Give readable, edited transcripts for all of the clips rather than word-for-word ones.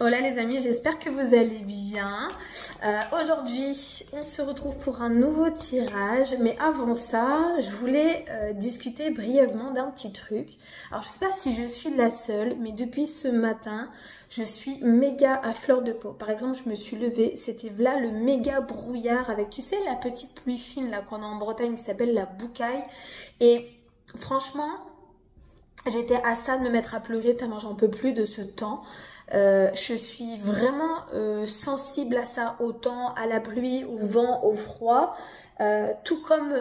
Hola les amis, j'espère que vous allez bien. Aujourd'hui, on se retrouve pour un nouveau tirage. Mais avant ça, je voulais discuter brièvement d'un petit truc. Alors, je sais pas si je suis la seule, mais depuis ce matin, je suis méga à fleur de peau. Par exemple, je me suis levée, c'était là le méga brouillard avec, tu sais, la petite pluie fine là qu'on a en Bretagne qui s'appelle la boucaille. Et franchement, j'étais à ça de me mettre à pleurer tellement j'en peux plus de ce temps. Je suis vraiment sensible à ça, au temps, à la pluie, au vent, au froid, tout comme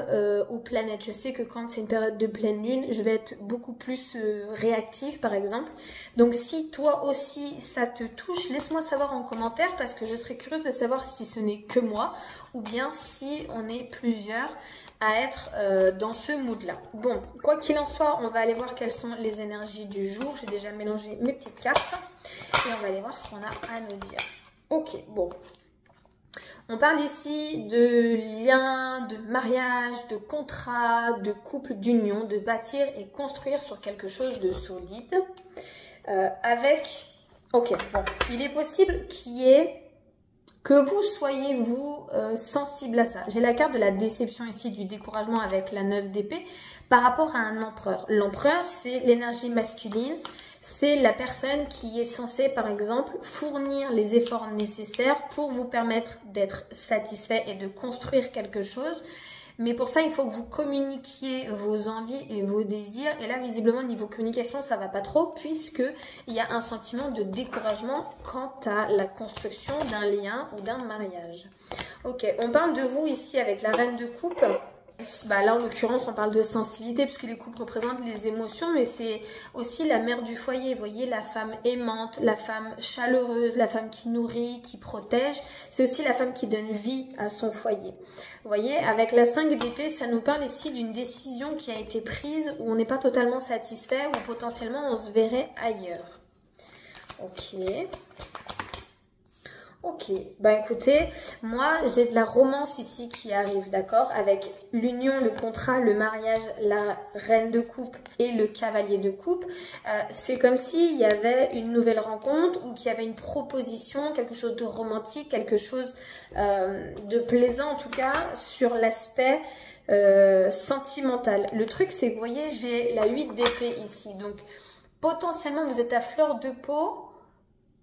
aux planètes. Je sais que quand c'est une période de pleine lune, je vais être beaucoup plus réactive par exemple. Donc si toi aussi ça te touche, laisse-moi savoir en commentaire parce que je serais curieuse de savoir si ce n'est que moi ou bien si on est plusieurs à être dans ce mood-là. Bon, quoi qu'il en soit, on va aller voir quelles sont les énergies du jour. J'ai déjà mélangé mes petites cartes et on va aller voir ce qu'on a à nous dire. Ok, bon. On parle ici de liens, de mariage, de contrat, de couple, d'union, de bâtir et construire sur quelque chose de solide. Ok, bon, il est possible qu'il y ait que vous soyez, vous, sensible à ça. J'ai la carte de la déception ici, du découragement avec la 9 d'épée par rapport à un empereur. L'empereur, c'est l'énergie masculine. C'est la personne qui est censée, par exemple, fournir les efforts nécessaires pour vous permettre d'être satisfait et de construire quelque chose. Mais pour ça, il faut que vous communiquiez vos envies et vos désirs. Et là, visiblement, niveau communication, ça va pas trop puisqu'il y a un sentiment de découragement quant à la construction d'un lien ou d'un mariage. Ok, on parle de vous ici avec la reine de coupe. Bah là, en l'occurrence, on parle de sensibilité puisque les coupes représentent les émotions, mais c'est aussi la mère du foyer. Vous voyez, la femme aimante, la femme chaleureuse, la femme qui nourrit, qui protège. C'est aussi la femme qui donne vie à son foyer. Vous voyez, avec la 5 d'épée, ça nous parle ici d'une décision qui a été prise où on n'est pas totalement satisfait ou potentiellement on se verrait ailleurs. Ok. Ok, bah écoutez, moi j'ai de la romance ici qui arrive, d'accord, avec l'union, le contrat, le mariage, la reine de coupe et le cavalier de coupe. C'est comme s'il y avait une nouvelle rencontre ou qu'il y avait une proposition, quelque chose de romantique, quelque chose de plaisant en tout cas sur l'aspect sentimental. Le truc c'est que vous voyez, j'ai la 8 d'épée ici, donc potentiellement vous êtes à fleur de peau.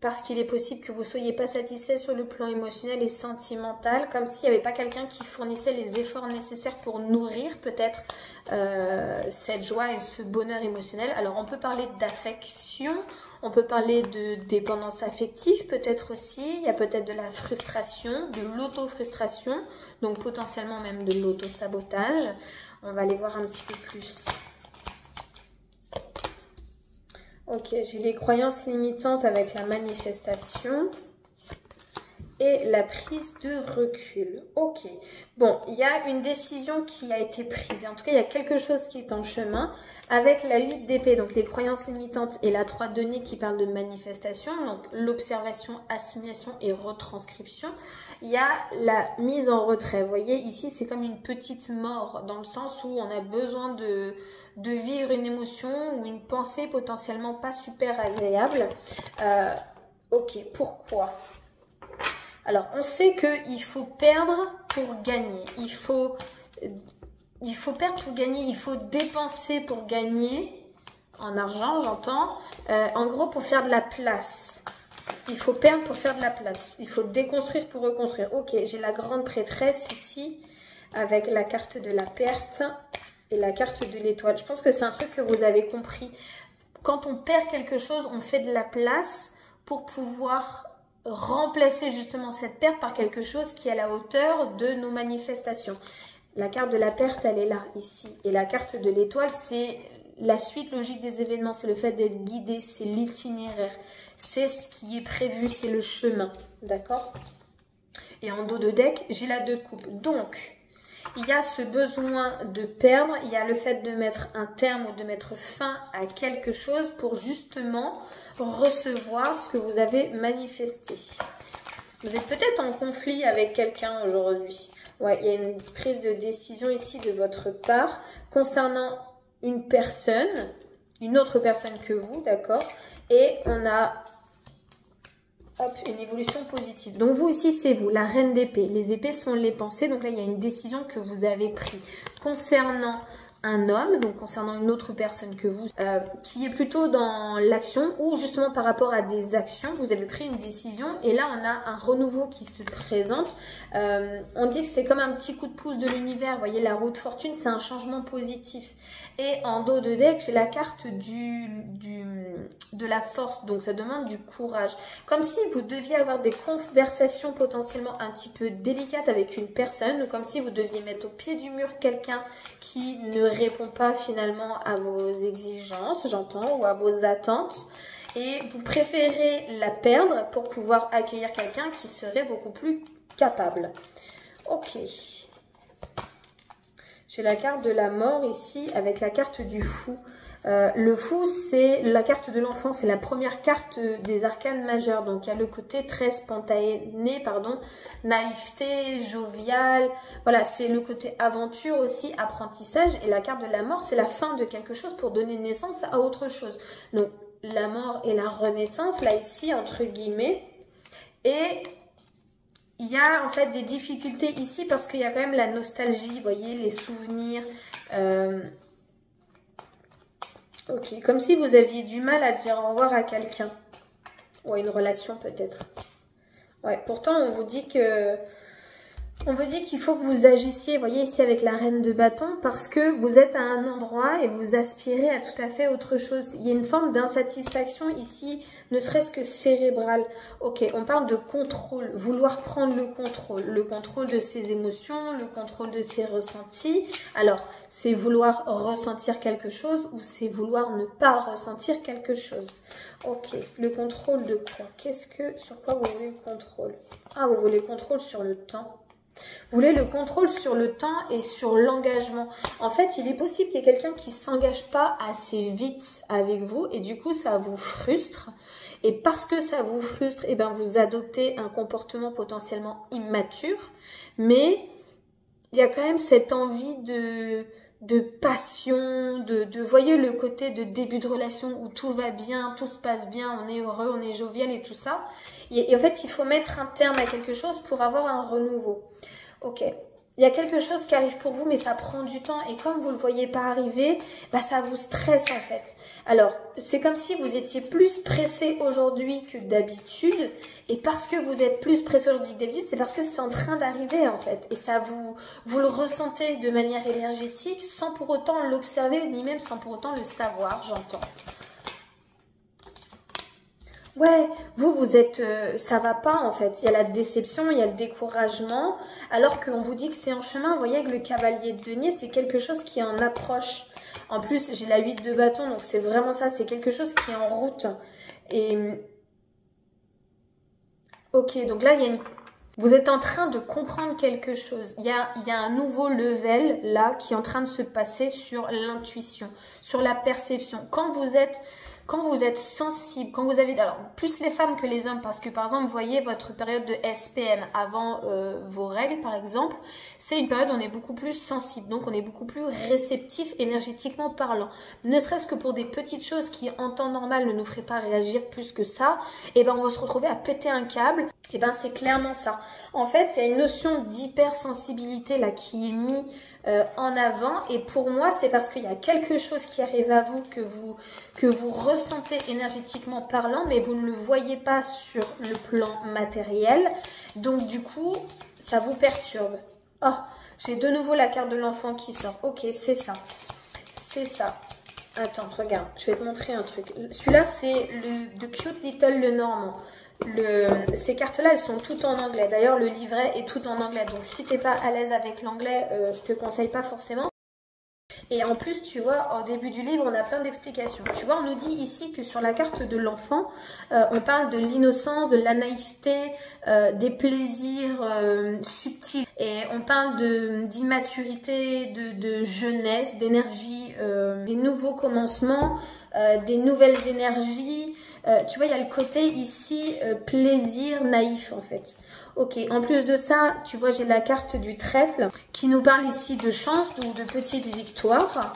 Parce qu'il est possible que vous ne soyez pas satisfait sur le plan émotionnel et sentimental, comme s'il n'y avait pas quelqu'un qui fournissait les efforts nécessaires pour nourrir peut-être cette joie et ce bonheur émotionnel. Alors on peut parler d'affection, on peut parler de dépendance affective peut-être aussi, il y a peut-être de la frustration, de l'auto-frustration, donc potentiellement même de l'auto-sabotage. On va aller voir un petit peu plus. Ok, j'ai des croyances limitantes avec la manifestation et la prise de recul. Ok, bon, il y a une décision qui a été prise. En tout cas, il y a quelque chose qui est en chemin avec la 8 d'épée, donc les croyances limitantes et la 3 de nez qui parle de manifestation, donc l'observation, assignation et retranscription. Il y a la mise en retrait. Vous voyez, ici, c'est comme une petite mort dans le sens où on a besoin de vivre une émotion ou une pensée potentiellement pas super agréable. Ok, pourquoi? Alors, on sait qu'il faut perdre pour gagner. Il faut perdre pour gagner, il faut dépenser pour gagner, en argent j'entends, en gros pour faire de la place. Il faut perdre pour faire de la place. Il faut déconstruire pour reconstruire. Ok, j'ai la grande prêtresse ici, avec la carte de la perte et la carte de l'étoile. Je pense que c'est un truc que vous avez compris. Quand on perd quelque chose, on fait de la place pour pouvoir remplacer justement cette perte par quelque chose qui est à la hauteur de nos manifestations. La carte de la perte, elle est là, ici. Et la carte de l'étoile, c'est la suite logique des événements. C'est le fait d'être guidé, c'est l'itinéraire. C'est ce qui est prévu, c'est le chemin. D'accord? Et en dos de deck, j'ai la 2 de coupe. Donc, il y a ce besoin de perdre, il y a le fait de mettre un terme ou de mettre fin à quelque chose pour justement recevoir ce que vous avez manifesté. Vous êtes peut-être en conflit avec quelqu'un aujourd'hui. Ouais, il y a une prise de décision ici de votre part concernant une personne, une autre personne que vous, d'accord? Et on a Hop, une évolution positive. Donc vous ici, c'est vous, la reine d'épée. Les épées sont les pensées. Donc là, il y a une décision que vous avez prise concernant un homme, donc concernant une autre personne que vous, qui est plutôt dans l'action ou justement par rapport à des actions, vous avez pris une décision et là on a un renouveau qui se présente. On dit que c'est comme un petit coup de pouce de l'univers, vous voyez la roue de fortune, c'est un changement positif. Et en dos de deck, j'ai la carte de la force, donc ça demande du courage. Comme si vous deviez avoir des conversations potentiellement un petit peu délicates avec une personne, ou comme si vous deviez mettre au pied du mur quelqu'un qui ne répond pas finalement à vos exigences, j'entends, ou à vos attentes. Et vous préférez la perdre pour pouvoir accueillir quelqu'un qui serait beaucoup plus capable. Ok. J'ai la carte de la mort ici avec la carte du fou. Le fou, c'est la carte de l'enfant, c'est la première carte des arcanes majeures. Donc, il y a le côté très spontané, naïveté, jovial. Voilà, c'est le côté aventure aussi, apprentissage. Et la carte de la mort, c'est la fin de quelque chose pour donner naissance à autre chose. Donc, la mort et la renaissance, là ici, entre guillemets. Et il y a en fait des difficultés ici parce qu'il y a quand même la nostalgie, vous voyez, les souvenirs. Ok, comme si vous aviez du mal à dire au revoir à quelqu'un. Ou à une relation peut-être. Ouais, pourtant on vous dit que... On vous dit qu'il faut que vous agissiez, vous voyez ici avec la reine de bâton, parce que vous êtes à un endroit et vous aspirez à tout à fait autre chose. Il y a une forme d'insatisfaction ici, ne serait-ce que cérébrale. Ok, on parle de contrôle, vouloir prendre le contrôle de ses émotions, le contrôle de ses ressentis. Alors, c'est vouloir ressentir quelque chose ou c'est vouloir ne pas ressentir quelque chose. Ok, le contrôle de quoi? Sur quoi vous voulez le contrôle? Ah, vous voulez le contrôle sur le temps. Vous voulez le contrôle sur le temps et sur l'engagement. En fait, il est possible qu'il y ait quelqu'un qui ne s'engage pas assez vite avec vous et du coup, ça vous frustre. Et parce que ça vous frustre, eh ben, vous adoptez un comportement potentiellement immature. Mais il y a quand même cette envie de passion, voyez le côté de début de relation où tout va bien, tout se passe bien, on est heureux, on est jovial et tout ça. Et en fait, il faut mettre un terme à quelque chose pour avoir un renouveau. Ok, il y a quelque chose qui arrive pour vous, mais ça prend du temps. Et comme vous ne le voyez pas arriver, bah, ça vous stresse en fait. Alors, c'est comme si vous étiez plus pressé aujourd'hui que d'habitude. Et parce que vous êtes plus pressé aujourd'hui que d'habitude, c'est parce que c'est en train d'arriver en fait. Et ça vous le ressentez de manière énergétique sans pour autant l'observer, ni même sans pour autant le savoir, j'entends. Ouais, vous êtes, ça va pas en fait. Il y a la déception, il y a le découragement, alors qu'on vous dit que c'est en chemin. Vous voyez que le cavalier de denier, c'est quelque chose qui est en approche. En plus, j'ai la 8 de bâton, donc c'est vraiment ça, c'est quelque chose qui est en route. Et ok, donc là, vous êtes en train de comprendre quelque chose. Il y a un nouveau level là qui est en train de se passer sur l'intuition, sur la perception. Quand vous êtes sensible, quand vous avez... Alors, plus les femmes que les hommes, parce que par exemple, vous voyez votre période de SPM avant vos règles, par exemple, c'est une période où on est beaucoup plus sensible, donc on est beaucoup plus réceptif énergétiquement parlant. Ne serait-ce que pour des petites choses qui, en temps normal, ne nous feraient pas réagir plus que ça, et ben on va se retrouver à péter un câble, et ben c'est clairement ça. En fait, il y a une notion d'hypersensibilité là qui est mise en avant, et pour moi c'est parce qu'il y a quelque chose qui arrive à vous que vous ressentez énergétiquement parlant, mais vous ne le voyez pas sur le plan matériel, donc du coup ça vous perturbe. Oh, j'ai de nouveau la carte de l'enfant qui sort. Ok, c'est ça, c'est ça. Attends, regarde, je vais te montrer un truc. Celui-là c'est le The Cute Little Lenormand. Ces cartes-là, elles sont toutes en anglais. D'ailleurs, le livret est tout en anglais. Donc, si tu n'es pas à l'aise avec l'anglais, je te conseille pas forcément. Et en plus, tu vois, au début du livre, on a plein d'explications. Tu vois, on nous dit ici que sur la carte de l'enfant, on parle de l'innocence, de la naïveté, des plaisirs subtils. Et on parle d'immaturité, de jeunesse, d'énergie, des nouveaux commencements, des nouvelles énergies. Tu vois, il y a le côté ici plaisir naïf en fait. Ok, en plus de ça, tu vois, j'ai la carte du trèfle qui nous parle ici de chance ou de petites victoires.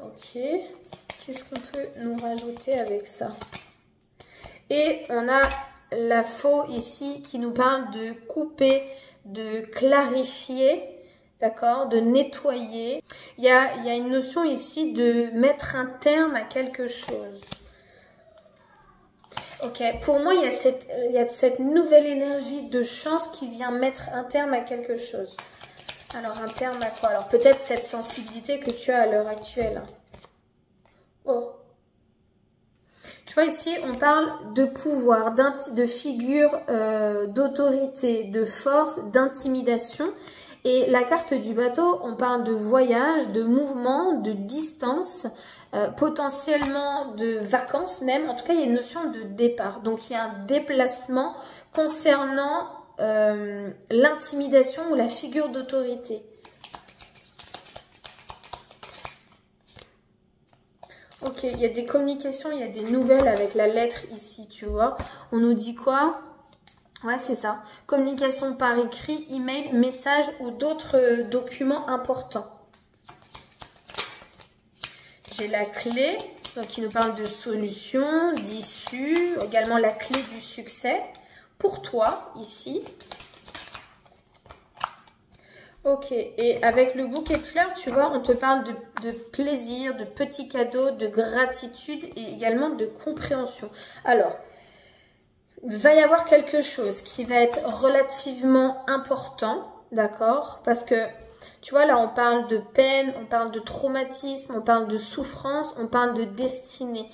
Ok, Qu'est-ce qu'on peut nous rajouter avec ça? Et on a la faux ici qui nous parle de couper, de clarifier, d'accord, de nettoyer. Il y a une notion ici de mettre un terme à quelque chose. Ok, pour moi, il y a cette nouvelle énergie de chance qui vient mettre un terme à quelque chose. Alors, un terme à quoi? Alors, peut-être cette sensibilité que tu as à l'heure actuelle. Oh. Tu vois, ici, on parle de pouvoir, de figure, d'autorité, de force, d'intimidation. Et la carte du bateau, on parle de voyage, de mouvement, de distance, potentiellement de vacances même. En tout cas, il y a une notion de départ. Donc, il y a un déplacement concernant l'intimidation ou la figure d'autorité. Ok, il y a des communications, il y a des nouvelles avec la lettre ici, tu vois. On nous dit quoi? Ouais, c'est ça. Communication par écrit, email, message ou d'autres documents importants. J'ai la clé, donc qui nous parle de solution, d'issue, également la clé du succès. Pour toi, ici. Ok, et avec le bouquet de fleurs, tu vois, on te parle de plaisir, de petits cadeaux, de gratitude et également de compréhension. Alors, il va y avoir quelque chose qui va être relativement important, d'accord? Parce que, tu vois, là, on parle de peine, on parle de traumatisme, on parle de souffrance, on parle de destinée.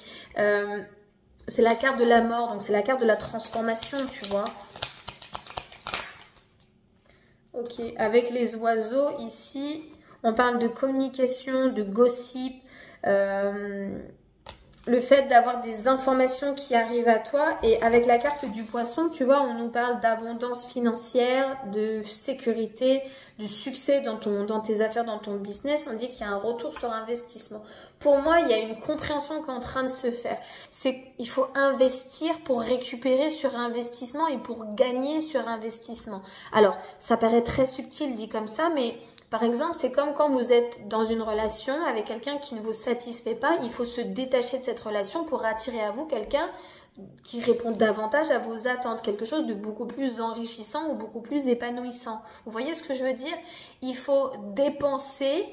C'est la carte de la mort, donc c'est la carte de la transformation, tu vois. Ok, avec les oiseaux, ici, on parle de communication, de gossip, le fait d'avoir des informations qui arrivent à toi. Et avec la carte du poisson, tu vois, on nous parle d'abondance financière, de sécurité, du succès dans tes affaires, dans ton business. On dit qu'il y a un retour sur investissement. Pour moi, il y a une compréhension qui est en train de se faire. C'est qu'il faut investir pour récupérer sur investissement et pour gagner sur investissement. Alors, ça paraît très subtil dit comme ça, mais... Par exemple, c'est comme quand vous êtes dans une relation avec quelqu'un qui ne vous satisfait pas, il faut se détacher de cette relation pour attirer à vous quelqu'un qui répond davantage à vos attentes, quelque chose de beaucoup plus enrichissant ou beaucoup plus épanouissant. Vous voyez ce que je veux dire? Il faut dépenser,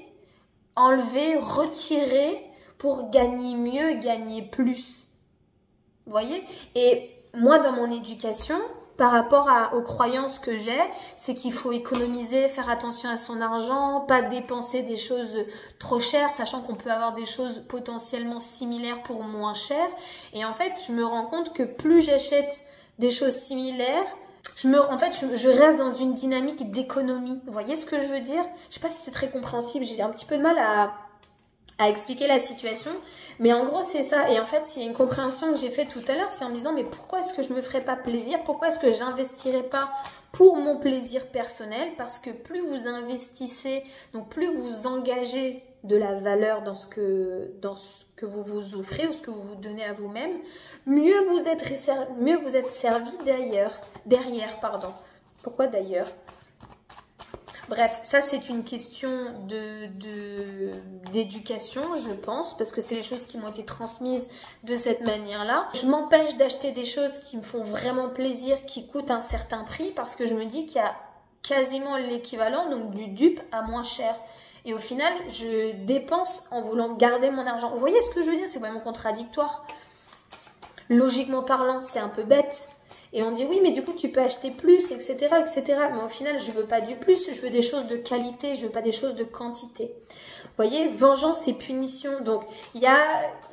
enlever, retirer pour gagner mieux, gagner plus. Vous voyez? Et moi, dans mon éducation... Par rapport aux croyances que j'ai, c'est qu'il faut économiser, faire attention à son argent, pas dépenser des choses trop chères, sachant qu'on peut avoir des choses potentiellement similaires pour moins cher. Et en fait, je me rends compte que plus j'achète des choses similaires, je reste dans une dynamique d'économie. Vous voyez ce que je veux dire? Je sais pas si c'est très compréhensible, j'ai un petit peu de mal à expliquer la situation, mais en gros c'est ça. Et en fait, il y a une compréhension que j'ai faite tout à l'heure, c'est en me disant mais pourquoi est-ce que je me ferais pas plaisir, pourquoi est-ce que j'investirais pas pour mon plaisir personnel? Parce que plus vous investissez, donc plus vous engagez de la valeur dans ce que vous vous offrez ou ce que vous vous donnez à vous-même, mieux vous êtes servi derrière. Pourquoi d'ailleurs? Bref, ça c'est une question d'éducation, je pense, parce que c'est les choses qui m'ont été transmises de cette manière-là. Je m'empêche d'acheter des choses qui me font vraiment plaisir, qui coûtent un certain prix, parce que je me dis qu'il y a quasiment l'équivalent, donc du dupe à moins cher. Et au final, je dépense en voulant garder mon argent. Vous voyez ce que je veux dire? C'est vraiment contradictoire. Logiquement parlant, c'est un peu bête. Et on dit oui, mais du coup, tu peux acheter plus, etc., etc. Mais au final, je veux pas du plus, je veux des choses de qualité, je veux pas des choses de quantité. Vous voyez, vengeance et punition. Donc, il y a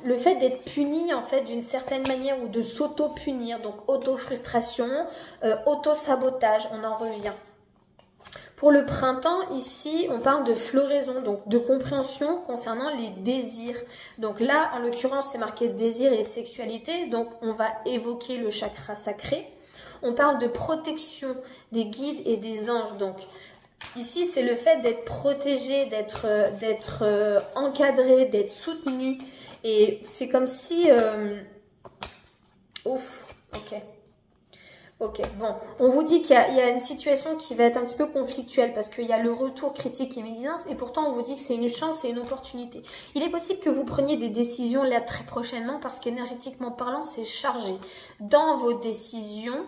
le fait d'être puni, en fait, d'une certaine manière, ou de s'auto-punir. Donc, auto-frustration, auto-sabotage, on en revient. Pour le printemps, ici, on parle de floraison, donc de compréhension concernant les désirs. Donc là, en l'occurrence, c'est marqué désir et sexualité, donc on va évoquer le chakra sacré. On parle de protection des guides et des anges. Donc ici, c'est le fait d'être protégé, d'être encadré, d'être soutenu. Et c'est comme si... Ouf, ok. Ok, bon, on vous dit qu'il y a une situation qui va être un petit peu conflictuelle parce qu'il y a le retour critique et médisance et pourtant on vous dit que c'est une chance et une opportunité. Il est possible que vous preniez des décisions là très prochainement parce qu'énergétiquement parlant, c'est chargé. Dans vos décisions,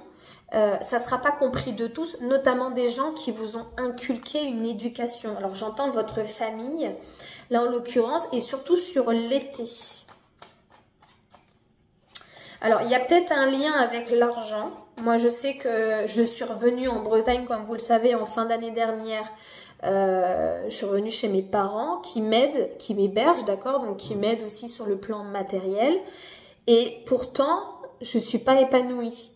ça ne sera pas compris de tous, notamment des gens qui vous ont inculqué une éducation. Alors j'entends votre famille, là en l'occurrence, et surtout sur l'été. Alors, il y a peut-être un lien avec l'argent. Moi, je sais que je suis revenue en Bretagne, comme vous le savez, en fin d'année dernière. Je suis revenue chez mes parents qui m'aident, qui m'hébergent, d'accord? Donc, qui m'aident aussi sur le plan matériel. Et pourtant, je ne suis pas épanouie.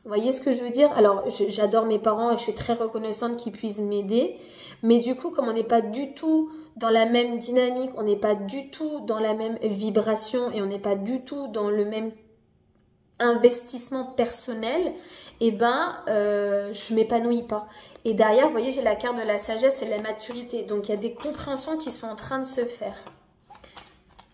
Vous voyez ce que je veux dire? Alors, j'adore mes parents et je suis très reconnaissante qu'ils puissent m'aider. Mais du coup, comme on n'est pas du tout dans la même dynamique, on n'est pas du tout dans la même vibration et on n'est pas du tout dans le même investissement personnel, et je m'épanouis pas. Et derrière, vous voyez, j'ai la carte de la sagesse et de la maturité. Donc, il y a des compréhensions qui sont en train de se faire.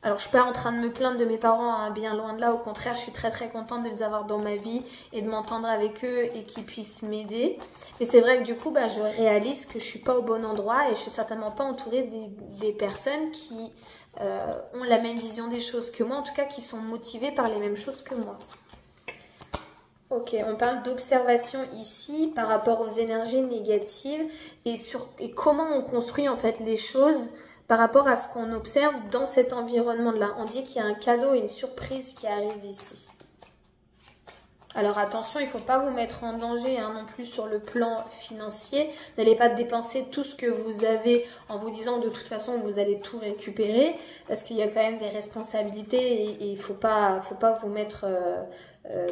Alors, je suis pas en train de me plaindre de mes parents, hein, bien loin de là. Au contraire, je suis très très contente de les avoir dans ma vie et de m'entendre avec eux et qu'ils puissent m'aider. Mais c'est vrai que du coup, je réalise que je suis pas au bon endroit et je suis certainement pas entourée des personnes qui ont la même vision des choses que moi, en tout cas qui sont motivées par les mêmes choses que moi. Ok, on parle d'observation ici par rapport aux énergies négatives et comment on construit en fait les choses par rapport à ce qu'on observe dans cet environnement-là. On dit qu'il y a un cadeau et une surprise qui arrivent ici. Alors attention, il ne faut pas vous mettre en danger non plus sur le plan financier. N'allez pas dépenser tout ce que vous avez en vous disant de toute façon vous allez tout récupérer parce qu'il y a quand même des responsabilités et il ne faut pas vous mettre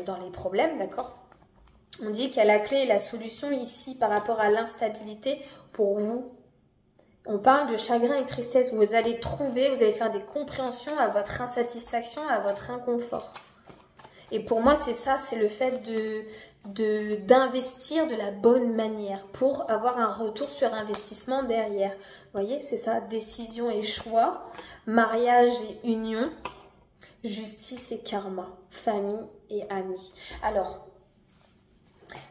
dans les problèmes, d'accord? On dit qu'il y a la clé et la solution ici par rapport à l'instabilité pour vous. On parle de chagrin et tristesse. Vous allez faire des compréhensions à votre insatisfaction, à votre inconfort. Et pour moi, c'est ça, c'est le fait d'investir de la bonne manière pour avoir un retour sur investissement derrière. Vous voyez, c'est ça, décision et choix, mariage et union, justice et karma, famille et amis. Alors,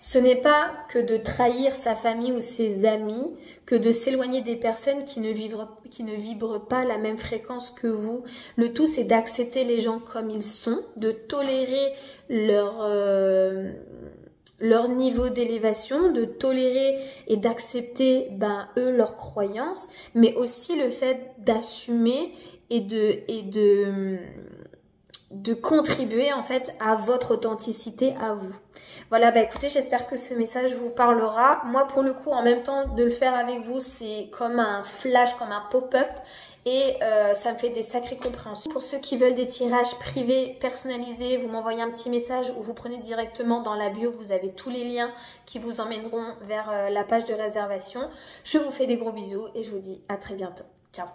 ce n'est pas que de trahir sa famille ou ses amis, que de s'éloigner des personnes qui ne vibrent pas la même fréquence que vous. Le tout, c'est d'accepter les gens comme ils sont, de tolérer leur niveau d'élévation, de tolérer et d'accepter eux leurs croyances, mais aussi le fait d'assumer et de contribuer en fait à votre authenticité à vous. Voilà, écoutez, j'espère que ce message vous parlera. Moi, pour le coup, en même temps de le faire avec vous, c'est comme un flash, comme un pop-up et ça me fait des sacrées compréhensions. Pour ceux qui veulent des tirages privés personnalisés, vous m'envoyez un petit message ou vous prenez directement dans la bio, vous avez tous les liens qui vous emmèneront vers la page de réservation. Je vous fais des gros bisous et je vous dis à très bientôt. Ciao!